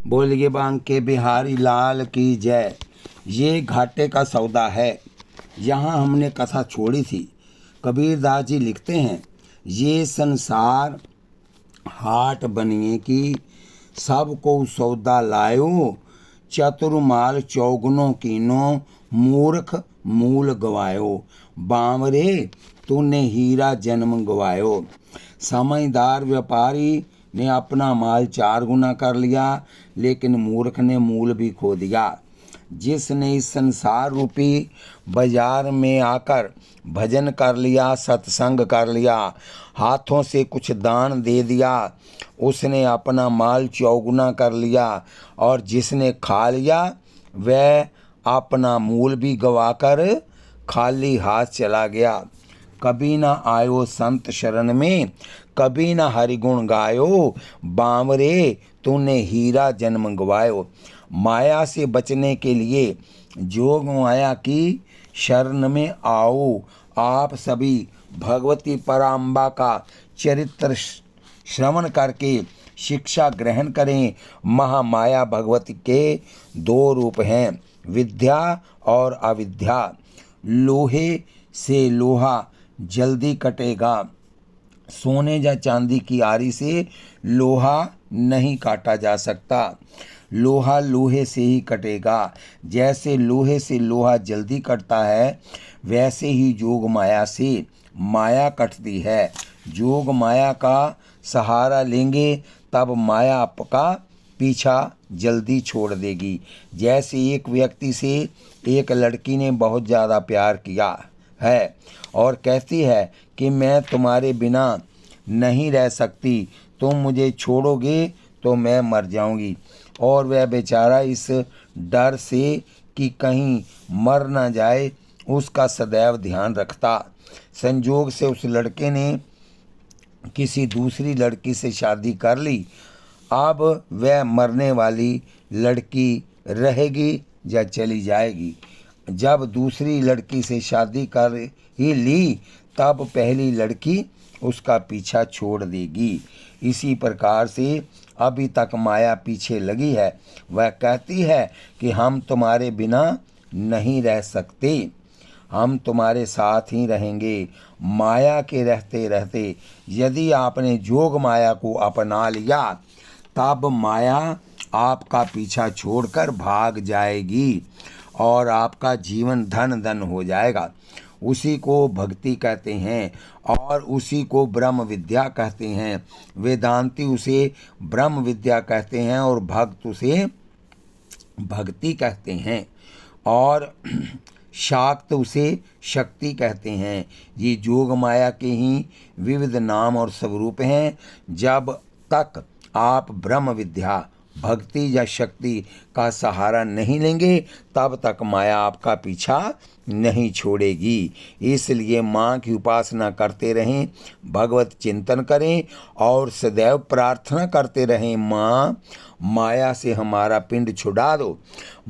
बोलिए बांके बिहारी लाल की जय। ये घाटे का सौदा है। यहाँ हमने कथा छोड़ी थी। कबीरदास जी लिखते हैं, ये संसार हाट बनिए की, सबको सौदा लायो, चतुर्माल चौगुनों कीनो, मूर्ख मूल गवायो। बावरे तूने हीरा जन्म गवायो। समझदार व्यापारी ने अपना माल 4 गुना कर लिया, लेकिन मूर्ख ने मूल भी खो दिया। जिसने इस संसार रूपी बाजार में आकर भजन कर लिया, सत्संग कर लिया, हाथों से कुछ दान दे दिया, उसने अपना माल 4 गुना कर लिया। और जिसने खा लिया वह अपना मूल भी गवाकर खाली हाथ चला गया। कभी ना आयो संत शरण में, कभी ना हरिगुण गायो, बावरे तूने हीरा जन्म गवायो। माया से बचने के लिए जोग माया की शरण में आओ। आप सभी भगवती पराम्बा का चरित्र श्रवण करके शिक्षा ग्रहण करें। महामाया भगवती के 2 रूप हैं, विद्या और अविद्या। लोहे से लोहा जल्दी कटेगा, सोने या चांदी की आरी से लोहा नहीं काटा जा सकता। लोहा लोहे से ही कटेगा। जैसे लोहे से लोहा जल्दी कटता है, वैसे ही जोग माया से माया कटती है। जोग माया का सहारा लेंगे तब माया आपका पीछा जल्दी छोड़ देगी। जैसे एक व्यक्ति से एक लड़की ने बहुत ज़्यादा प्यार किया है और कहती है कि मैं तुम्हारे बिना नहीं रह सकती, तुम मुझे छोड़ोगे तो मैं मर जाऊंगी। और वह बेचारा इस डर से कि कहीं मर ना जाए, उसका सदैव ध्यान रखता। संजोग से उस लड़के ने किसी दूसरी लड़की से शादी कर ली। अब वह मरने वाली लड़की रहेगी या चली जाएगी। जब दूसरी लड़की से शादी कर ही ली, तब पहली लड़की उसका पीछा छोड़ देगी। इसी प्रकार से अभी तक माया पीछे लगी है। वह कहती है कि हम तुम्हारे बिना नहीं रह सकते, हम तुम्हारे साथ ही रहेंगे। माया के रहते रहते यदि आपने जोग माया को अपना लिया, तब माया आपका पीछा छोड़कर भाग जाएगी और आपका जीवन धन धन हो जाएगा। उसी को भक्ति कहते हैं और उसी को ब्रह्म विद्या कहते हैं। वेदांती उसे ब्रह्म विद्या कहते हैं और भक्त उसे भक्ति कहते हैं और शाक्त उसे शक्ति कहते हैं। ये जोग माया के ही विविध नाम और स्वरूप हैं। जब तक आप ब्रह्म विद्या, भक्ति या शक्ति का सहारा नहीं लेंगे, तब तक माया आपका पीछा नहीं छोड़ेगी। इसलिए माँ की उपासना करते रहें, भगवत चिंतन करें और सदैव प्रार्थना करते रहें, माँ माया से हमारा पिंड छुड़ा दो।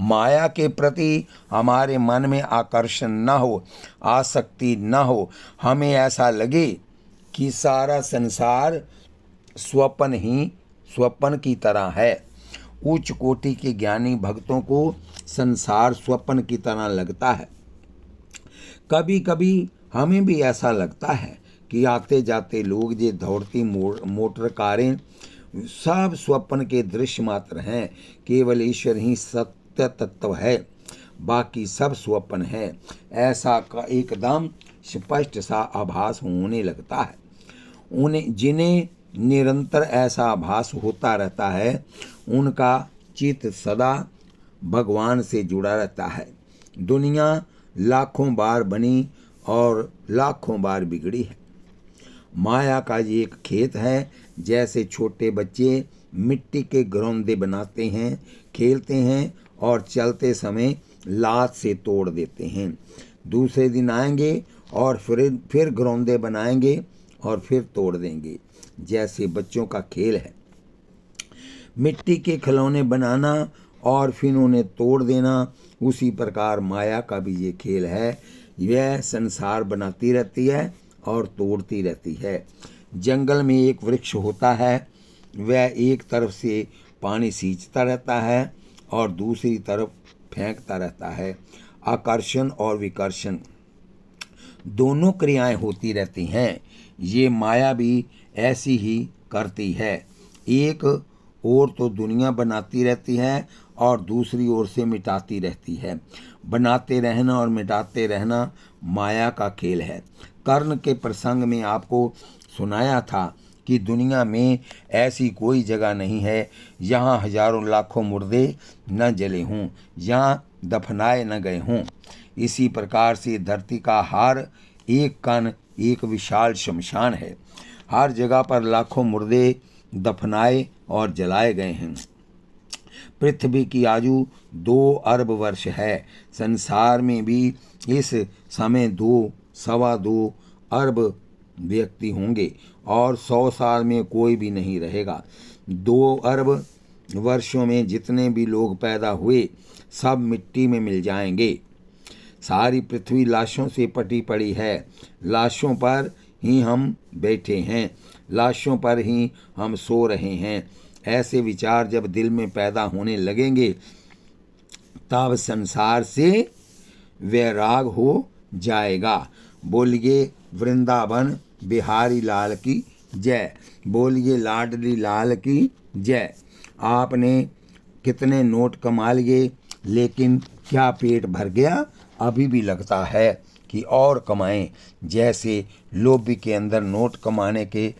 माया के प्रति हमारे मन में आकर्षण न हो, आसक्ति न हो। हमें ऐसा लगे कि सारा संसार स्वप्न की तरह है। उच्च कोटि के ज्ञानी भक्तों को संसार स्वप्न की तरह लगता है। कभी कभी हमें भी ऐसा लगता है कि आते जाते लोग, ये दौड़ती मोटर कारें, सब स्वप्न के दृश्य मात्र हैं। केवल ईश्वर ही सत्य तत्व है, बाकी सब स्वप्न है। ऐसा का एकदम स्पष्ट सा आभास होने लगता है। जिन्हें निरंतर ऐसा आभास होता रहता है, उनका चित्त सदा भगवान से जुड़ा रहता है। दुनिया लाखों बार बनी और लाखों बार बिगड़ी है। माया का ये एक खेत है। जैसे छोटे बच्चे मिट्टी के घरौंदे बनाते हैं, खेलते हैं और चलते समय लात से तोड़ देते हैं। दूसरे दिन आएंगे और फिर घरौंदे बनाएंगे और फिर तोड़ देंगे। जैसे बच्चों का खेल है, मिट्टी के खिलौने बनाना और फिर उन्हें तोड़ देना। उसी प्रकार माया का भी ये खेल है। यह संसार बनाती रहती है और तोड़ती रहती है। जंगल में एक वृक्ष होता है, वह एक तरफ से पानी सींचता रहता है और दूसरी तरफ फेंकता रहता है। आकर्षण और विकर्षण दोनों क्रियाएं होती रहती हैं। ये माया भी ऐसी ही करती है। एक ओर तो दुनिया बनाती रहती है और दूसरी ओर से मिटाती रहती है। बनाते रहना और मिटाते रहना माया का खेल है। कर्ण के प्रसंग में आपको सुनाया था कि दुनिया में ऐसी कोई जगह नहीं है जहाँ हजारों लाखों मुर्दे न जले हों, जहाँ दफनाए न गए हों। इसी प्रकार से धरती का हर एक कण एक विशाल शमशान है। हर जगह पर लाखों मुर्दे दफनाए और जलाए गए हैं। पृथ्वी की आयु 2 अरब वर्ष है। संसार में भी इस समय 2-2.25 अरब व्यक्ति होंगे और 100 साल में कोई भी नहीं रहेगा। 2 अरब वर्षों में जितने भी लोग पैदा हुए सब मिट्टी में मिल जाएंगे। सारी पृथ्वी लाशों से पटी पड़ी है। लाशों पर ही हम बैठे हैं, लाशों पर ही हम सो रहे हैं। ऐसे विचार जब दिल में पैदा होने लगेंगे तब संसार से वैराग हो जाएगा। बोलिए वृंदावन बिहारी लाल की जय। बोलिए लाडली लाल की जय। आपने कितने नोट कमा लिए, लेकिन क्या पेट भर गया? अभी भी लगता है कि और कमाएं। जैसे लोभी के अंदर नोट कमाने के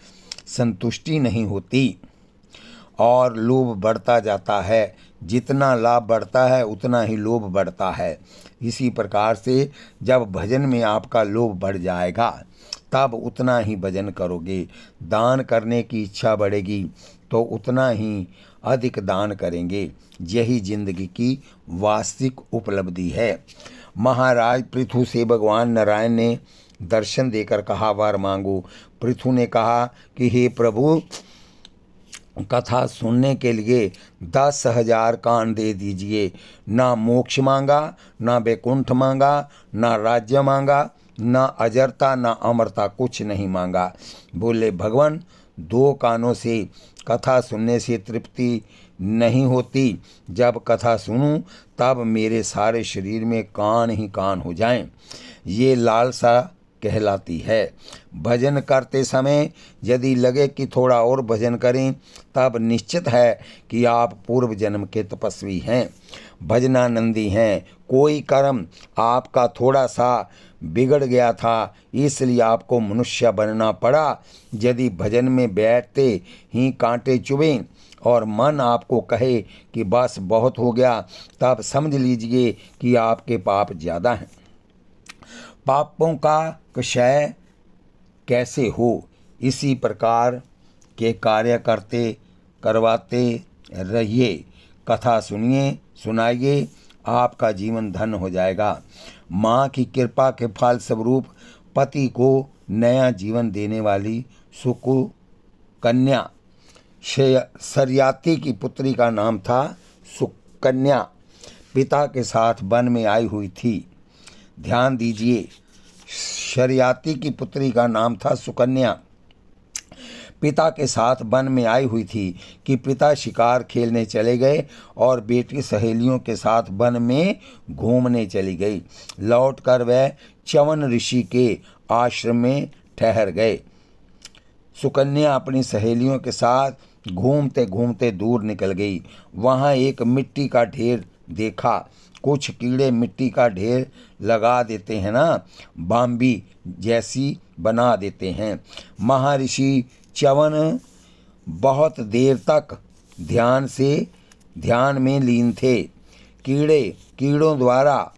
संतुष्टि नहीं होती और लोभ बढ़ता जाता है। जितना लाभ बढ़ता है उतना ही लोभ बढ़ता है। इसी प्रकार से जब भजन में आपका लोभ बढ़ जाएगा तब उतना ही भजन करोगे। दान करने की इच्छा बढ़ेगी तो उतना ही अधिक दान करेंगे। यही जिंदगी की वास्तविक उपलब्धि है। महाराज पृथु से भगवान नारायण ने दर्शन देकर कहा, वर मांगो। पृथु ने कहा कि हे प्रभु, कथा सुनने के लिए 10,000 कान दे दीजिए। ना मोक्ष मांगा, ना वैकुंठ मांगा, ना राज्य मांगा, ना अजरता, ना अमरता, कुछ नहीं मांगा। बोले भगवान, 2 कानों से कथा सुनने से तृप्ति नहीं होती। जब कथा सुनूं तब मेरे सारे शरीर में कान ही कान हो जाएं। ये लालसा कहलाती है। भजन करते समय यदि लगे कि थोड़ा और भजन करें तब निश्चित है कि आप पूर्व जन्म के तपस्वी हैं, भजनानंदी हैं। कोई कर्म आपका थोड़ा सा बिगड़ गया था, इसलिए आपको मनुष्य बनना पड़ा। यदि भजन में बैठते ही कांटे चुभें और मन आपको कहे कि बस बहुत हो गया, तब समझ लीजिए कि आपके पाप ज़्यादा हैं। पापों का क्षय कैसे हो, इसी प्रकार के कार्य करवाते रहिए। कथा सुनिए, सुनाइए, आपका जीवन धन हो जाएगा। माँ की कृपा के फल स्वरूप पति को नया जीवन देने वाली सुकन्या, शर्याती की पुत्री का नाम था सुकन्या, पिता के साथ वन में आई हुई थी। ध्यान दीजिए, शर्याती की पुत्री का नाम था सुकन्या, पिता के साथ वन में आई हुई थी कि पिता शिकार खेलने चले गए और बेटी सहेलियों के साथ वन में घूमने चली गई। लौटकर वह च्यवन ऋषि के आश्रम में ठहर गए। सुकन्या अपनी सहेलियों के साथ घूमते घूमते दूर निकल गई। वहाँ एक मिट्टी का ढेर देखा। कुछ कीड़े मिट्टी का ढेर लगा देते हैं ना, बाम्बी जैसी बना देते हैं। महर्षि च्यवन बहुत देर तक ध्यान में लीन थे। कीड़ों द्वारा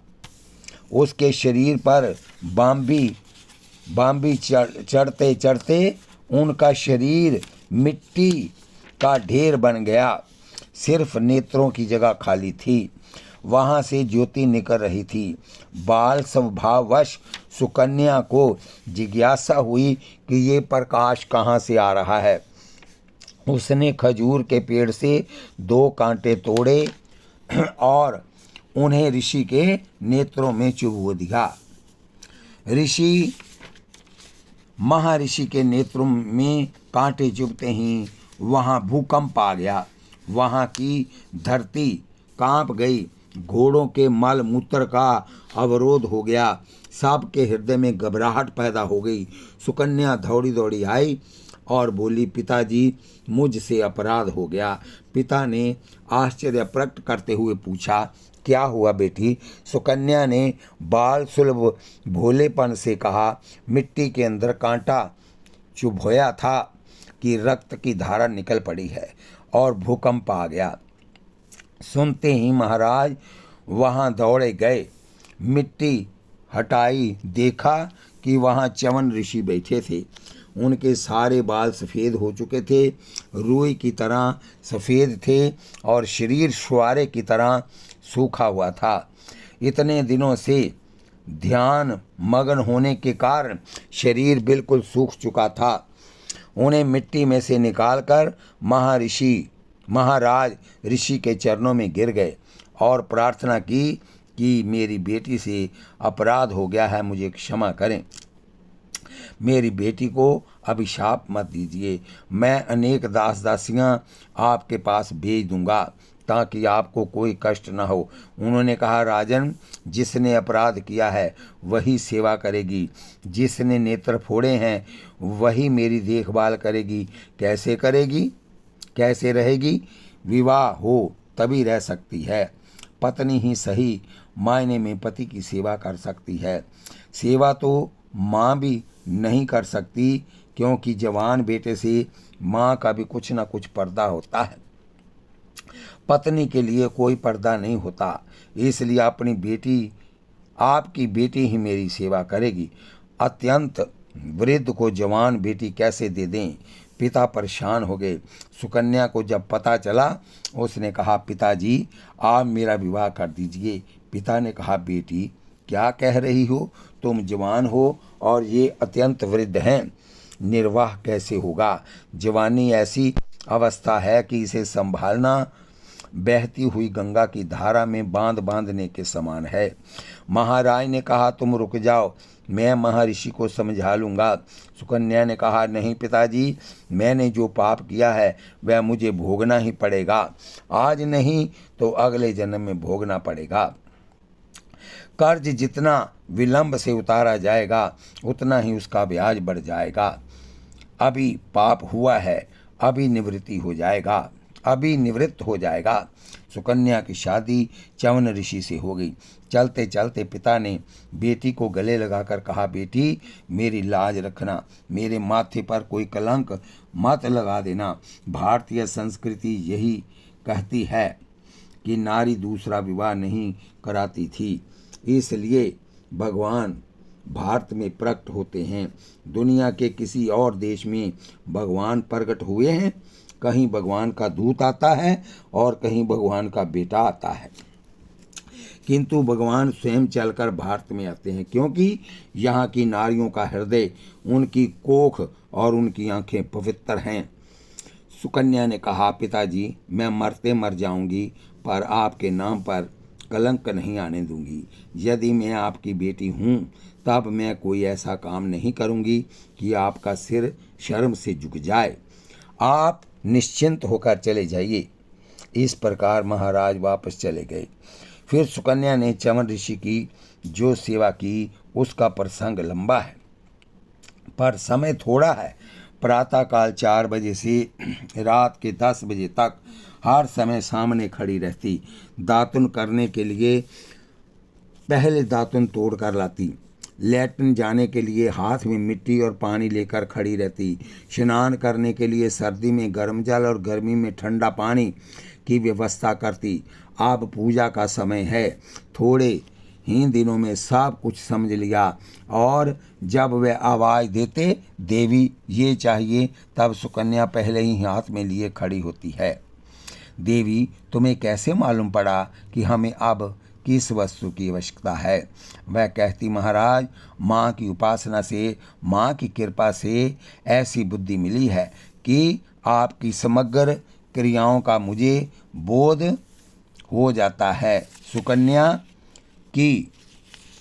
उसके शरीर पर बाम्बी चढ़ते चढ़ते उनका शरीर मिट्टी का ढेर बन गया। सिर्फ नेत्रों की जगह खाली थी। वहाँ से ज्योति निकल रही थी। बाल स्वभाववश सुकन्या को जिज्ञासा हुई कि ये प्रकाश कहाँ से आ रहा है। उसने खजूर के पेड़ से 2 कांटे तोड़े और उन्हें ऋषि के नेत्रों में चुभो दिया। महर्षि के नेत्रों में कांटे चुभते ही वहाँ भूकंप आ गया। वहाँ की धरती कांप गई। घोड़ों के मल मूत्र का अवरोध हो गया। सबके हृदय में घबराहट पैदा हो गई। सुकन्या दौड़ी दौड़ी आई और बोली, पिताजी, मुझसे अपराध हो गया। पिता ने आश्चर्य प्रकट करते हुए पूछा, क्या हुआ बेटी? सुकन्या ने बाल सुलभ भोलेपन से कहा, मिट्टी के अंदर कांटा चुभोया था कि रक्त की धारा निकल पड़ी है और भूकंप आ गया। सुनते ही महाराज वहां दौड़े गए, मिट्टी हटाई, देखा कि वहां च्यवन ऋषि बैठे थे। उनके सारे बाल सफ़ेद हो चुके थे, रुई की तरह सफ़ेद थे और शरीर शुआरे की तरह सूखा हुआ था। इतने दिनों से ध्यान मगन होने के कारण शरीर बिल्कुल सूख चुका था। उन्हें मिट्टी में से निकालकर महाराज ऋषि के चरणों में गिर गए और प्रार्थना की कि मेरी बेटी से अपराध हो गया है, मुझे क्षमा करें। मेरी बेटी को अभिशाप मत दीजिए। मैं अनेक दास दासियां आपके पास भेज दूंगा ताकि आपको कोई कष्ट न हो। उन्होंने कहा, राजन, जिसने अपराध किया है वही सेवा करेगी, जिसने नेत्र फोड़े हैं वही मेरी देखभाल करेगी। कैसे करेगी? कैसे रहेगी? विवाह हो तभी रह सकती है। पत्नी ही सही मायने में पति की सेवा कर सकती है। सेवा तो माँ भी नहीं कर सकती, क्योंकि जवान बेटे से माँ का भी कुछ न कुछ पर्दा होता है। पत्नी के लिए कोई पर्दा नहीं होता, इसलिए आपकी बेटी ही मेरी सेवा करेगी। अत्यंत वृद्ध को जवान बेटी कैसे दे दें? पिता परेशान हो गए। सुकन्या को जब पता चला, उसने कहा, पिताजी, आप मेरा विवाह कर दीजिए। पिता ने कहा, बेटी, क्या कह रही हो? तुम जवान हो और ये अत्यंत वृद्ध हैं, निर्वाह कैसे होगा? जवानी ऐसी अवस्था है कि इसे संभालना बहती हुई गंगा की धारा में बांध बांधने के समान है। महाराज ने कहा, तुम रुक जाओ, मैं महर्षि को समझा लूँगा। सुकन्या ने कहा, नहीं पिताजी, मैंने जो पाप किया है वह मुझे भोगना ही पड़ेगा। आज नहीं तो अगले जन्म में भोगना पड़ेगा। कर्ज जितना विलंब से उतारा जाएगा उतना ही उसका ब्याज बढ़ जाएगा। अभी पाप हुआ है, अभी निवृत्त हो जाएगा। सुकन्या की शादी च्यवन ऋषि से हो गई। चलते चलते पिता ने बेटी को गले लगाकर कहा, बेटी, मेरी लाज रखना, मेरे माथे पर कोई कलंक मत लगा देना। भारतीय संस्कृति यही कहती है कि नारी दूसरा विवाह नहीं कराती थी, इसलिए भगवान भारत में प्रकट होते हैं। दुनिया के किसी और देश में भगवान प्रकट हुए हैं? कहीं भगवान का दूत आता है और कहीं भगवान का बेटा आता है, किंतु भगवान स्वयं चलकर भारत में आते हैं, क्योंकि यहाँ की नारियों का हृदय, उनकी कोख और उनकी आंखें पवित्र हैं। सुकन्या ने कहा, पिताजी, मैं मरते मर जाऊंगी पर आपके नाम पर कलंक नहीं आने दूंगी। यदि मैं आपकी बेटी हूँ तब मैं कोई ऐसा काम नहीं करूँगी कि आपका सिर शर्म से झुक जाए। आप निश्चिंत होकर चले जाइए। इस प्रकार महाराज वापस चले गए। फिर सुकन्या ने च्यवन ऋषि की जो सेवा की उसका प्रसंग लंबा है, पर समय थोड़ा है। प्रातःकाल 4 बजे से रात के 10 बजे तक हर समय सामने खड़ी रहती। दातुन करने के लिए पहले दातुन तोड़ कर लाती। लैट्रिन जाने के लिए हाथ में मिट्टी और पानी लेकर खड़ी रहती। स्नान करने के लिए सर्दी में गर्म जल और गर्मी में ठंडा पानी की व्यवस्था करती। अब पूजा का समय है। थोड़े ही दिनों में सब कुछ समझ लिया और जब वे आवाज़ देते, देवी ये चाहिए, तब सुकन्या पहले ही हाथ में लिए खड़ी होती है। देवी, तुम्हें कैसे मालूम पड़ा कि हमें अब किस वस्तु की आवश्यकता है? वह कहती, महाराज, माँ की उपासना से, माँ की कृपा से ऐसी बुद्धि मिली है कि आपकी समग्र क्रियाओं का मुझे बोध हो जाता है। सुकन्या की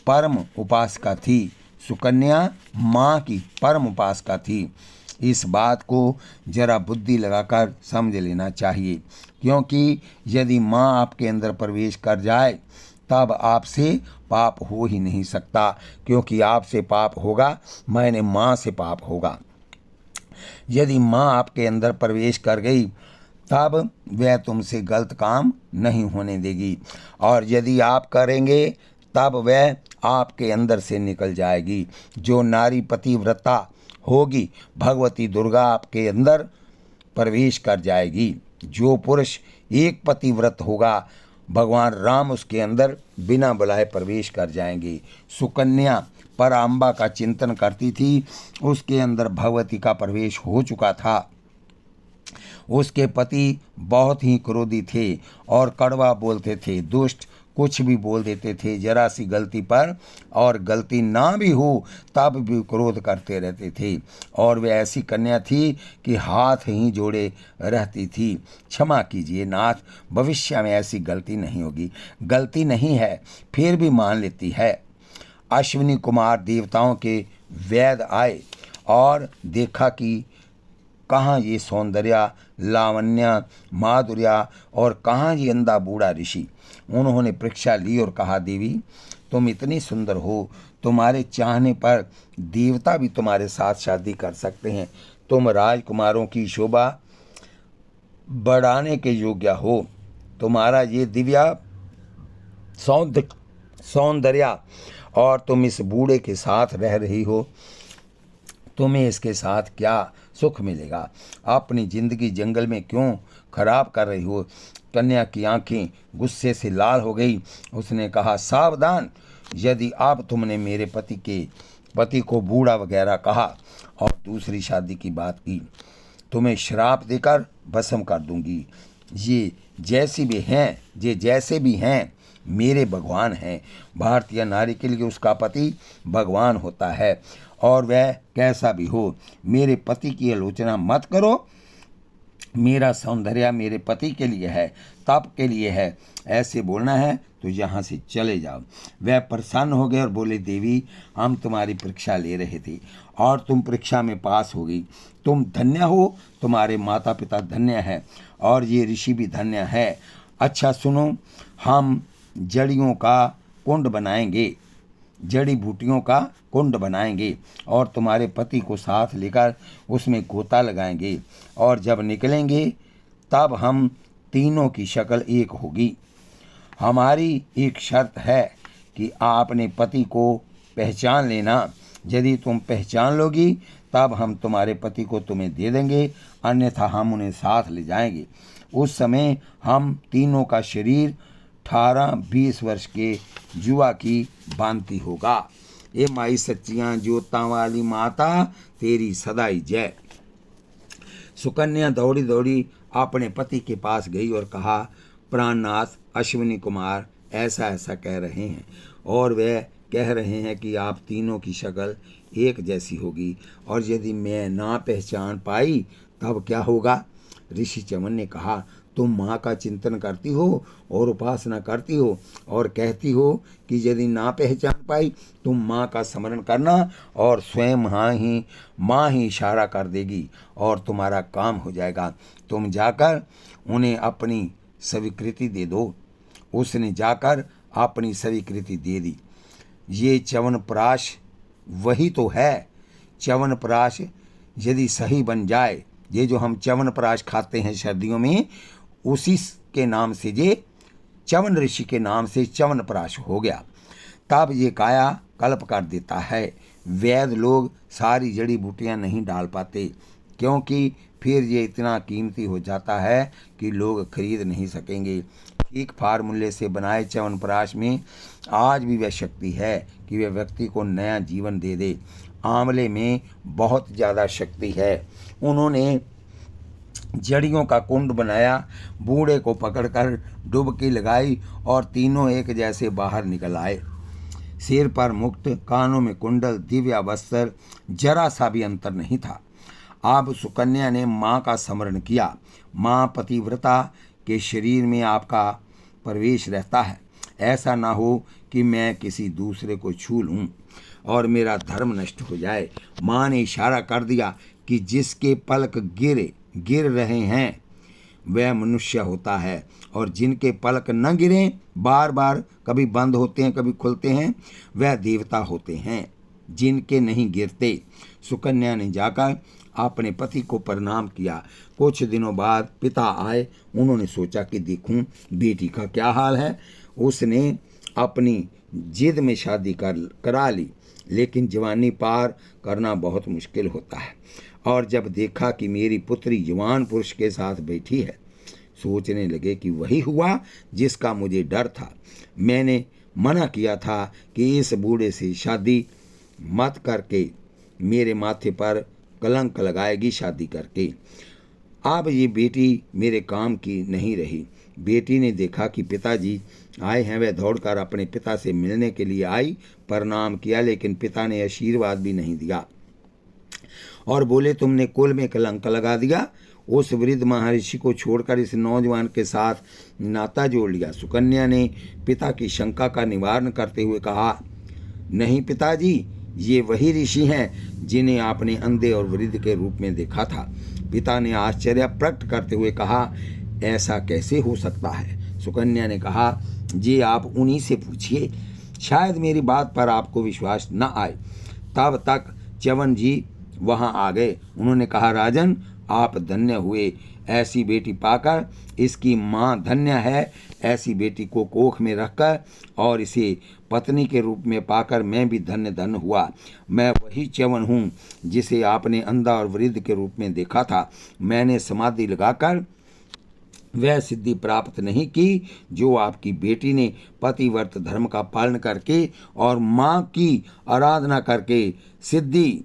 परम उपासका थी। सुकन्या माँ की परम उपासका थी। इस बात को जरा बुद्धि लगाकर समझ लेना चाहिए, क्योंकि यदि माँ आपके अंदर प्रवेश कर जाए तब आपसे पाप हो ही नहीं सकता, क्योंकि आपसे पाप होगा माने माँ से पाप होगा। यदि माँ आपके अंदर प्रवेश कर गई तब वह तुमसे गलत काम नहीं होने देगी, और यदि आप करेंगे तब वह आपके अंदर से निकल जाएगी। जो नारी पतिव्रता होगी भगवती दुर्गा आपके अंदर प्रवेश कर जाएगी। जो पुरुष एक पतिव्रत होगा भगवान राम उसके अंदर बिना बुलाए प्रवेश कर जाएंगे। सुकन्या पराम्बा का चिंतन करती थी, उसके अंदर भगवती का प्रवेश हो चुका था। उसके पति बहुत ही क्रोधी थे और कड़वा बोलते थे, दुष्ट, कुछ भी बोल देते थे जरा सी गलती पर, और गलती ना भी हो तब भी क्रोध करते रहते थे। और वे ऐसी कन्या थी कि हाथ ही जोड़े रहती थी। क्षमा कीजिए नाथ, भविष्य में ऐसी गलती नहीं होगी। गलती नहीं है फिर भी मान लेती है। अश्विनी कुमार देवताओं के वैद्य आए और देखा कि कहाँ ये सौंदर्य, लावण्य, माधुर्य और कहाँ ये अंधा बूढ़ा ऋषि। उन्होंने परीक्षा ली और कहा, देवी तुम इतनी सुंदर हो, तुम्हारे चाहने पर देवता भी तुम्हारे साथ शादी कर सकते हैं। तुम राजकुमारों की शोभा बढ़ाने के योग्य हो। तुम्हारा ये दिव्या सौंदर्य और तुम इस बूढ़े के साथ रह रही हो, तुम्हें इसके साथ क्या सुख मिलेगा? अपनी जिंदगी जंगल में क्यों खराब कर रही हो? कन्या की आंखें गुस्से से लाल हो गई। उसने कहा, सावधान, यदि अब तुमने मेरे पति को बूढ़ा वगैरह कहा और दूसरी शादी की बात की, तुम्हें श्राप देकर भस्म कर दूंगी। ये जैसे भी हैं मेरे भगवान हैं। भारतीय नारी के लिए उसका पति भगवान होता है, और वह कैसा भी हो। मेरे पति की आलोचना मत करो। मेरा सौंदर्य मेरे पति के लिए है, तप के लिए है। ऐसे बोलना है तो यहाँ से चले जाओ। वह प्रसन्न हो गए और बोले, देवी हम तुम्हारी परीक्षा ले रहे थे और तुम परीक्षा में पास हो गई। तुम धन्य हो, तुम्हारे माता पिता धन्य हैं और ये ऋषि भी धन्य है। अच्छा सुनो, हम जड़ियों का कुंड बनाएंगे, जड़ी बूटियों का कुंड बनाएंगे और तुम्हारे पति को साथ लेकर उसमें गोता लगाएंगे, और जब निकलेंगे तब हम तीनों की शक्ल एक होगी। हमारी एक शर्त है कि आप अपने पति को पहचान लेना। यदि तुम पहचान लोगी तब हम तुम्हारे पति को तुम्हें दे देंगे, अन्यथा हम उन्हें साथ ले जाएंगे। उस समय हम तीनों का शरीर 18-20 वर्ष के युवा की भांति होगा। ये माई सच्चियां ज्योतां वाली माता तेरी सदाई जय। सुकन्या दौड़ी दौड़ी अपने पति के पास गई और कहा, प्राणनाथ अश्विनी कुमार ऐसा ऐसा कह रहे हैं, और वह कह रहे हैं कि आप तीनों की शक्ल एक जैसी होगी, और यदि मैं ना पहचान पाई तब क्या होगा? ऋषि चमन ने कहा, तुम माँ का चिंतन करती हो और उपासना करती हो और कहती हो कि यदि ना पहचान पाई तुम माँ का स्मरण करना, और स्वयं माँ ही इशारा कर देगी और तुम्हारा काम हो जाएगा। तुम जाकर उन्हें अपनी स्वीकृति दे दो। उसने जाकर अपनी स्वीकृति दे दी। ये च्यवनप्राश वही तो है। च्यवनप्राश यदि सही बन जाए, ये जो हम च्यवनप्राश खाते हैं सर्दियों में, उसी के नाम से ये च्यवन ऋषि के नाम से च्यवनप्राश हो गया। तब ये काया कल्प कर देता है। वैद्य लोग सारी जड़ी बूटियाँ नहीं डाल पाते, क्योंकि फिर ये इतना कीमती हो जाता है कि लोग खरीद नहीं सकेंगे। ठीक फार्मूले से बनाए च्यवनप्राश में आज भी वह शक्ति है कि वह व्यक्ति को नया जीवन दे दे। आंवले में बहुत ज़्यादा शक्ति है। उन्होंने जड़ियों का कुंड बनाया, बूढ़े को पकड़कर डुबकी लगाई और तीनों एक जैसे बाहर निकल आए। सिर पर मुक्त, कानों में कुंडल, दिव्या वस्त्र, जरा सा भी अंतर नहीं था। अब सुकन्या ने माँ का स्मरण किया। माँ पतिव्रता के शरीर में आपका प्रवेश रहता है। ऐसा ना हो कि मैं किसी दूसरे को छू लूँ और मेरा धर्म नष्ट हो जाए। माँ ने इशारा कर दिया कि जिसके पलक गिर रहे हैं वह मनुष्य होता है, और जिनके पलक न गिरें, बार बार कभी बंद होते हैं कभी खुलते हैं, वह देवता होते हैं जिनके नहीं गिरते। सुकन्या ने जाकर अपने पति को प्रणाम किया। कुछ दिनों बाद पिता आए। उन्होंने सोचा कि देखूं बेटी का क्या हाल है। उसने अपनी जिद में शादी करा ली, लेकिन जवानी पार करना बहुत मुश्किल होता है। और जब देखा कि मेरी पुत्री जवान पुरुष के साथ बैठी है, सोचने लगे कि वही हुआ जिसका मुझे डर था। मैंने मना किया था कि इस बूढ़े से शादी मत करके मेरे माथे पर कलंक लगाएगी शादी करके। अब ये बेटी मेरे काम की नहीं रही। बेटी ने देखा कि पिताजी आए हैं, वह दौड़कर अपने पिता से मिलने के लिए आई, प्रणाम किया, लेकिन पिता ने आशीर्वाद भी नहीं दिया और बोले तुमने कुल में कलंक लगा दिया। उस वृद्ध महर्षि को छोड़कर इस नौजवान के साथ नाता जोड़ लिया। सुकन्या ने पिता की शंका का निवारण करते हुए कहा, नहीं पिताजी, ये वही ऋषि हैं जिन्हें आपने अंधे और वृद्ध के रूप में देखा था। पिता ने आश्चर्य प्रकट करते हुए कहा, ऐसा कैसे हो सकता है? सुकन्या ने कहा, जी आप उन्हीं से पूछिए, शायद मेरी बात पर आपको विश्वास न आए। तब तक च्यवन जी वहां आ गए। उन्होंने कहा, राजन आप धन्य हुए ऐसी बेटी पाकर, इसकी माँ धन्य है ऐसी बेटी को कोख में रखकर, और इसे पत्नी के रूप में पाकर मैं भी धन्य हुआ। मैं वही च्यवन हूँ जिसे आपने अंधा और वृद्ध के रूप में देखा था। मैंने समाधि लगाकर वह सिद्धि प्राप्त नहीं की जो आपकी बेटी ने पतिव्रत धर्म का पालन करके और माँ की आराधना करके सिद्धि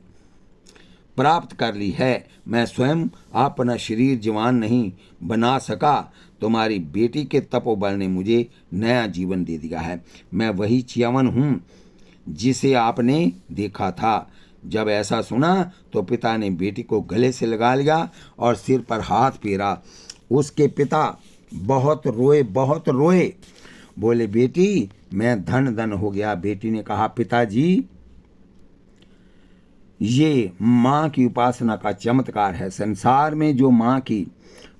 प्राप्त कर ली है। मैं स्वयं अपना शरीर जवान नहीं बना सका, तुम्हारी बेटी के तपोबल ने मुझे नया जीवन दे दिया है। मैं वही च्यवन हूँ जिसे आपने देखा था। जब ऐसा सुना तो पिता ने बेटी को गले से लगा लिया और सिर पर हाथ फेरा। उसके पिता बहुत रोए। बोले, बेटी मैं धन हो गया। बेटी ने कहा, पिताजी ये माँ की उपासना का चमत्कार है। संसार में जो माँ की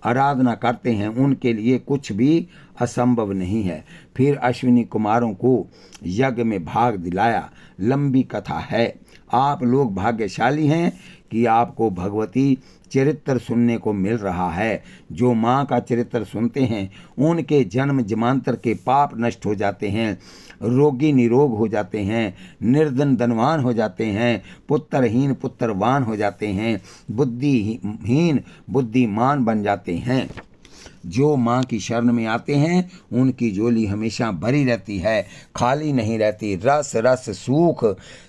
आराधना करते हैं उनके लिए कुछ भी असंभव नहीं है। फिर अश्विनी कुमारों को यज्ञ में भाग दिलाया। लंबी कथा है। आप लोग भाग्यशाली हैं कि आपको भगवती चरित्र सुनने को मिल रहा है। जो माँ का चरित्र सुनते हैं उनके जन्म जन्मांतर के पाप नष्ट हो जाते हैं, रोगी निरोग हो जाते हैं, निर्धन धनवान हो जाते हैं, पुत्रहीन पुत्रवान हो जाते हैं, बुद्धिहीन बुद्धिमान बन जाते हैं। जो माँ की शरण में आते हैं उनकी झोली हमेशा भरी रहती है, खाली नहीं रहती। रस रस सूख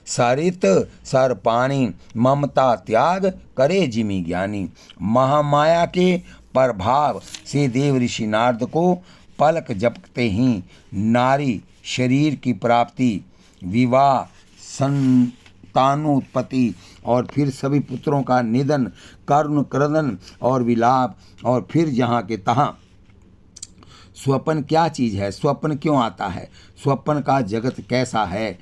सरित सर पानी, ममता त्याग करे जिमी ज्ञानी। महामाया के प्रभाव से देव ऋषि नारद को पलक झपकते ही नारी शरीर की प्राप्ति, विवाह, संतानोत्पत्ति और फिर सभी पुत्रों का निधन, करुण क्रदन और विलाप, और फिर जहाँ के तहाँ। स्वप्न क्या चीज़ है? स्वप्न क्यों आता है? स्वप्न का जगत कैसा है?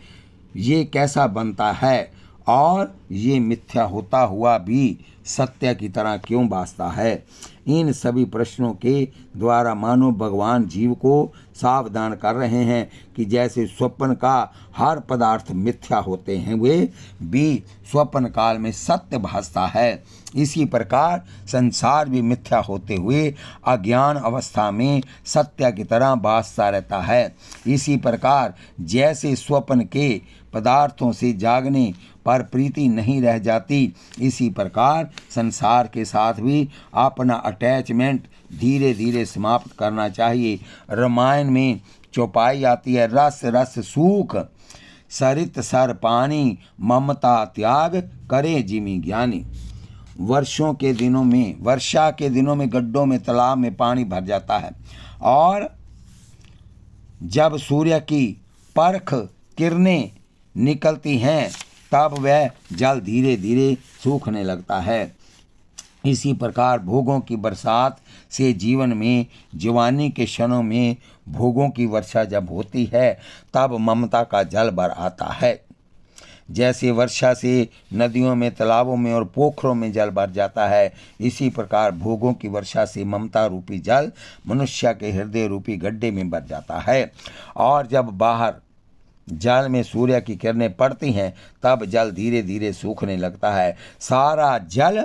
ये कैसा बनता है? और ये मिथ्या होता हुआ भी सत्य की तरह क्यों भासता है? इन सभी प्रश्नों के द्वारा मानो भगवान जीव को सावधान कर रहे हैं कि जैसे स्वप्न का हर पदार्थ मिथ्या होते हैं वे भी स्वप्न काल में सत्य भासता है, इसी प्रकार संसार भी मिथ्या होते हुए अज्ञान अवस्था में सत्य की तरह भासता रहता है। इसी प्रकार जैसे स्वप्न के पदार्थों से जागने पर प्रीति नहीं रह जाती, इसी प्रकार संसार के साथ भी अपना अटैचमेंट धीरे धीरे समाप्त करना चाहिए। रामायण में चौपाई आती है, रस रस सूख सरित सर पानी, ममता त्याग करे जिमी ज्ञानी। वर्षा के दिनों में गड्ढों में तालाब में पानी भर जाता है और जब सूर्य की परख किरणें निकलती हैं तब वह जल धीरे धीरे सूखने लगता है। इसी प्रकार भोगों की बरसात से जीवन में जवानी के क्षणों में भोगों की वर्षा जब होती है तब ममता का जल भर आता है। जैसे वर्षा से नदियों में, तालाबों में और पोखरों में जल भर जाता है, इसी प्रकार भोगों की वर्षा से ममता रूपी जल मनुष्य के हृदय रूपी गड्ढे में भर जाता है। और जब बाहर जल में सूर्य की किरणें पड़ती हैं तब जल धीरे धीरे सूखने लगता है। सारा जल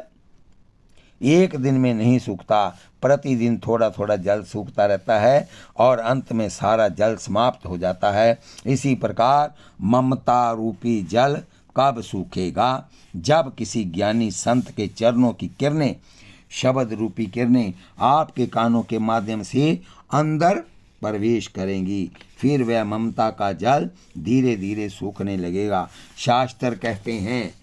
एक दिन में नहीं सूखता, प्रतिदिन थोड़ा थोड़ा जल सूखता रहता है और अंत में सारा जल समाप्त हो जाता है। इसी प्रकार ममता रूपी जल कब सूखेगा? जब किसी ज्ञानी संत के चरणों की किरणें, शब्द रूपी किरणें आपके कानों के माध्यम से अंदर प्रवेश करेंगी, फिर वह ममता का जल धीरे धीरे सूखने लगेगा। शास्त्र कहते हैं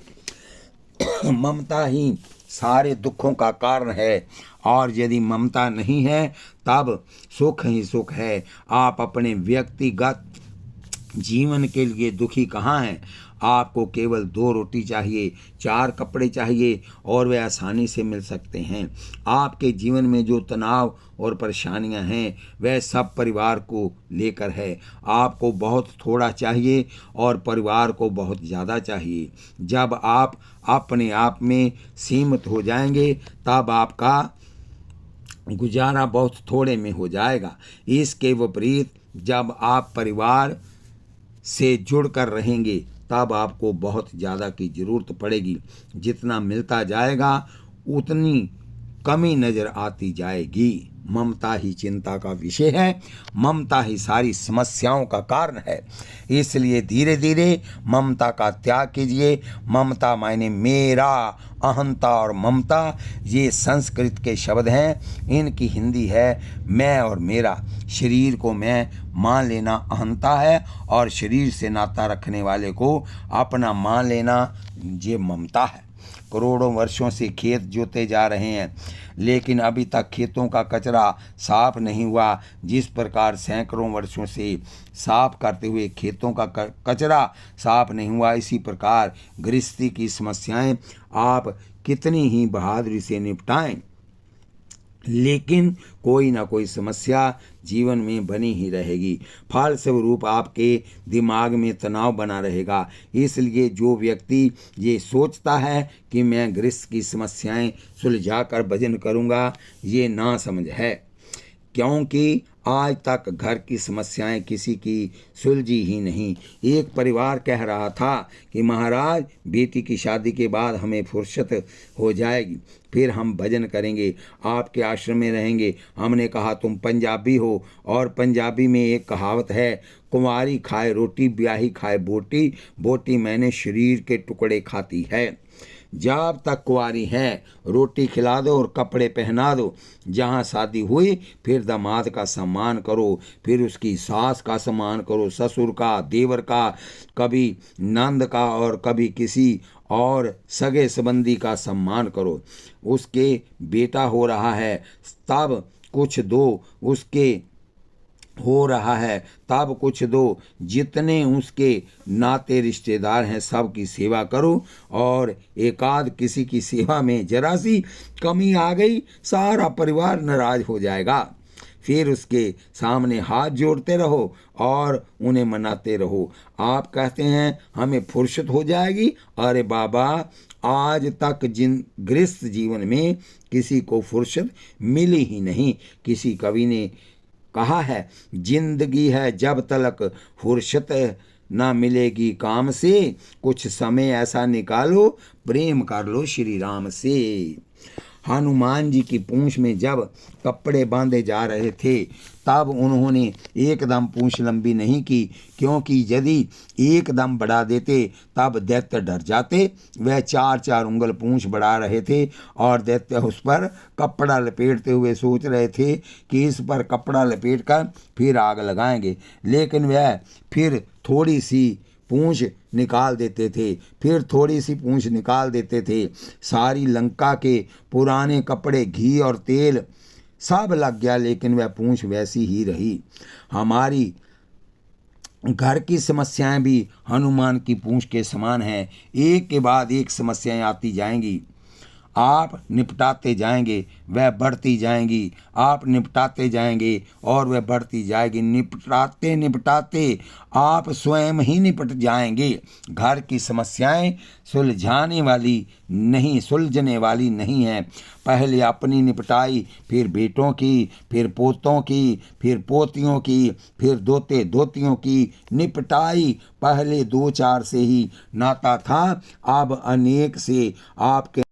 ममता ही सारे दुखों का कारण है, और यदि ममता नहीं है तब सुख ही सुख है। आप अपने व्यक्तिगत जीवन के लिए दुखी कहाँ हैं? आपको केवल 2 रोटी चाहिए, 4 कपड़े चाहिए और वे आसानी से मिल सकते हैं। आपके जीवन में जो तनाव और परेशानियां हैं वह सब परिवार को लेकर है। आपको बहुत थोड़ा चाहिए और परिवार को बहुत ज़्यादा चाहिए। जब आप अपने आप में सीमित हो जाएंगे तब आपका गुजारा बहुत थोड़े में हो जाएगा। इसके विपरीत जब आप परिवार से जुड़कर रहेंगे तब आपको बहुत ज़्यादा की ज़रूरत पड़ेगी। जितना मिलता जाएगा उतनी कमी नज़र आती जाएगी। ममता ही चिंता का विषय है, ममता ही सारी समस्याओं का कारण है। इसलिए धीरे धीरे ममता का त्याग कीजिए। ममता मायने मेरा, अहंता और ममता ये संस्कृत के शब्द हैं। इनकी हिंदी है मैं और मेरा। शरीर को मैं मान लेना अहंता है और शरीर से नाता रखने वाले को अपना मान लेना ये ममता है। करोड़ों वर्षों से खेत जोते जा रहे हैं लेकिन अभी तक खेतों का कचरा साफ नहीं हुआ। जिस प्रकार सैकड़ों वर्षों से साफ करते हुए खेतों का कचरा साफ नहीं हुआ, इसी प्रकार गृहस्थी की समस्याएं आप कितनी ही बहादुरी से निपटाएं, लेकिन कोई ना कोई समस्या जीवन में बनी ही रहेगी। फलस्वरूप आपके दिमाग में तनाव बना रहेगा। इसलिए जो व्यक्ति ये सोचता है कि मैं गृहस्थ की समस्याएं सुलझाकर भजन करूंगा, ये ना समझ है, क्योंकि आज तक घर की समस्याएं किसी की सुलझी ही नहीं। एक परिवार कह रहा था कि महाराज बेटी की शादी के बाद हमें फुर्सत हो जाएगी, फिर हम भजन करेंगे, आपके आश्रम में रहेंगे। हमने कहा तुम पंजाबी हो और पंजाबी में एक कहावत है, कुंवारी खाए रोटी ब्याही खाए बोटी, बोटी मैंने शरीर के टुकड़े खाती है। जब तक कुंवारी है रोटी खिला दो और कपड़े पहना दो। जहाँ शादी हुई फिर दामाद का सम्मान करो, फिर उसकी सास का सम्मान करो, ससुर का, देवर का, कभी नंद का और कभी किसी और सगे संबंधी का सम्मान करो। उसके बेटा हो रहा है तब कुछ दो, उसके हो रहा है तब कुछ दो, जितने उसके नाते रिश्तेदार हैं सब की सेवा करो। और एकाध किसी की सेवा में जरा सी कमी आ गई सारा परिवार नाराज हो जाएगा। फिर उसके सामने हाथ जोड़ते रहो और उन्हें मनाते रहो। आप कहते हैं हमें फुर्सत हो जाएगी, अरे बाबा आज तक जिन गृहस्थ जीवन में किसी को फुर्सत मिली ही नहीं। किसी कवि ने कहा है जिंदगी है जब तक फुर्सत ना मिलेगी काम से, कुछ समय ऐसा निकालो प्रेम कर लो श्री राम से। हनुमान जी की पूंछ में जब कपड़े बांधे जा रहे थे तब उन्होंने एकदम पूंछ लंबी नहीं की, क्योंकि यदि एकदम बढ़ा देते तब दैत्य डर जाते। वह 4-4 उंगल पूंछ बढ़ा रहे थे और दैत्य उस पर कपड़ा लपेटते हुए सोच रहे थे कि इस पर कपड़ा लपेट कर फिर आग लगाएंगे, लेकिन वह फिर थोड़ी सी पूंछ निकाल देते थे, फिर थोड़ी सी पूंछ निकाल देते थे। सारी लंका के पुराने कपड़े, घी और तेल सब लग गया, लेकिन वह पूंछ वैसी ही रही। हमारी घर की समस्याएं भी हनुमान की पूंछ के समान हैं, एक के बाद एक समस्याएं आती जाएंगी। आप निपटाते जाएंगे वह बढ़ती जाएंगी, आप निपटाते जाएंगे और वह बढ़ती जाएगी। निपटाते निपटाते आप स्वयं ही निपट जाएंगे। घर की समस्याएं सुलझने वाली नहीं हैं। पहले अपनी निपटाई, फिर बेटों की, फिर पोतों की, फिर पोतियों की, फिर दोते दोतियों की निपटाई। पहले 2-4 से ही नाता था, अब अनेक से आपके